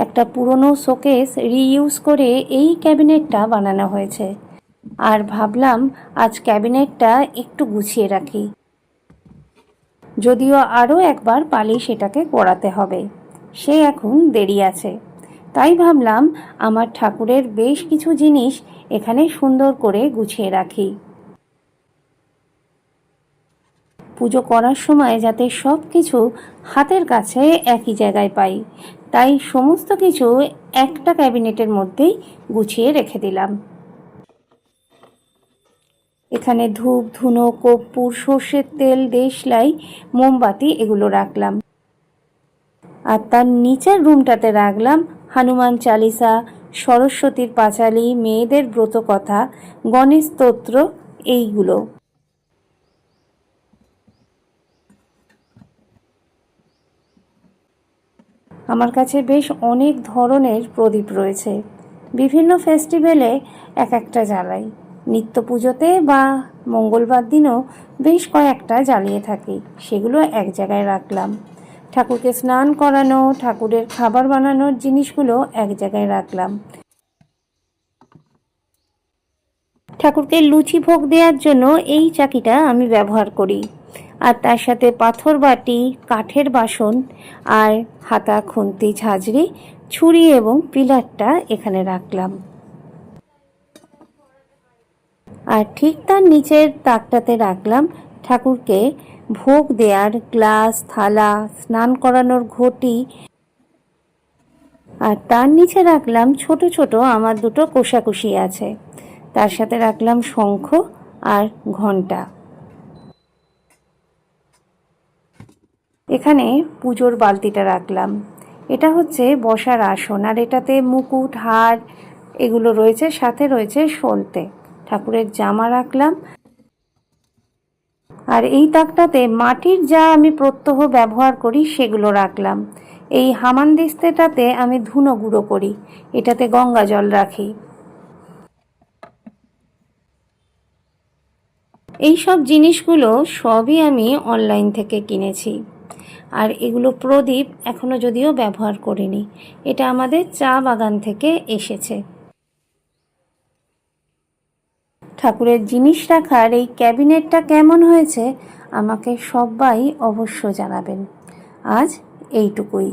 একটা পুরনো showcase reuse করে এই ক্যাবিনেটটা বানানো হয়েছে। আর ভাবলাম আজ ক্যাবিনেটটা একটু গুছিয়ে রাখি, যদিও আরও একবার পালিশ এটাকে করাতে হবে, সে এখন দেরি আছে। তাই ভাবলাম আমার ঠাকুরের বেশ কিছু জিনিস এখানে সুন্দর করে গুছিয়ে রাখি, পুজো করার সময় যাতে সব কিছু হাতের কাছে একই জায়গায় পাই। তাই সমস্ত কিছু একটা ক্যাবিনেটের মধ্যেই গুছিয়ে রেখে দিলাম। এখানে ধূপ, ধুনো, কর্পূর, সর্ষের তেল, দেশলাই, মোমবাতি এগুলো রাখলাম। আর তার নিচের রুমটাতে রাখলাম হনুমান চালিসা, সরস্বতীর পাঁচালী, মেয়েদের ব্রত কথা, গণেশ স্তোত্র এইগুলো। আমার কাছে বেশ অনেক ধরনের প্রদীপ রয়েছে, বিভিন্ন ফেস্টিভ্যালে এক একটা জ্বালাই। নিত্য পুজোতে বা মঙ্গলবার দিনও বেশ কয়েকটা জ্বালিয়ে থাকি, সেগুলো এক জায়গায় রাখলাম। ঠাকুরকে স্নান করানো, ঠাকুরের খাবার বানানোর জিনিসগুলো এক জায়গায় রাখলাম। ঠাকুরকে লুচি ভোগ দেওয়ার জন্য এই চাকিটা আমি ব্যবহার করি। আর তার সাথে পাথর বাটি, কাঠের বাসন আর হাতা, খুন্তি, ঝাঁঝরি, ছুরি এবং পিলারটা এখানে রাখলাম। আর ঠিক তার নিচের তাকটাতে রাখলাম ঠাকুরকে ভোগ দেওয়ার গ্লাস, থালা, স্নান করানোর ঘটি। আর তার নিচে রাখলাম ছোট ছোট আমার দুটো কোষাকুষি আছে, তার সাথে রাখলাম শঙ্খ আর ঘণ্টা। এখানে পুজোর বালতিটা রাখলাম, এটা হচ্ছে বসার আসন, আর এটাতে মুকুট, হার এগুলো রয়েছে, সাথে রয়েছে সলতে। ঠাকুরের জামা রাখলাম। আর এই তাকটাতে মাটির যা আমি প্রত্যহ ব্যবহার করি সেগুলো রাখলাম। এই হামানদিস্তেটাতে আমি ধুনো গুঁড়ো করি, এটাতে গঙ্গা জল রাখি। এই সব জিনিসগুলো সবই আমি অনলাইন থেকে কিনেছি। আর এগুলো প্রদীপ এখনো যদিও ব্যবহার করিনি, এটা আমাদের চা বাগান থেকে এসেছে। ঠাকুরের জিনিস রাখার এই ক্যাবিনেটটা কেমন হয়েছে আমাকে সবাই অবশ্য জানাবেন। আজ এইটুকুই।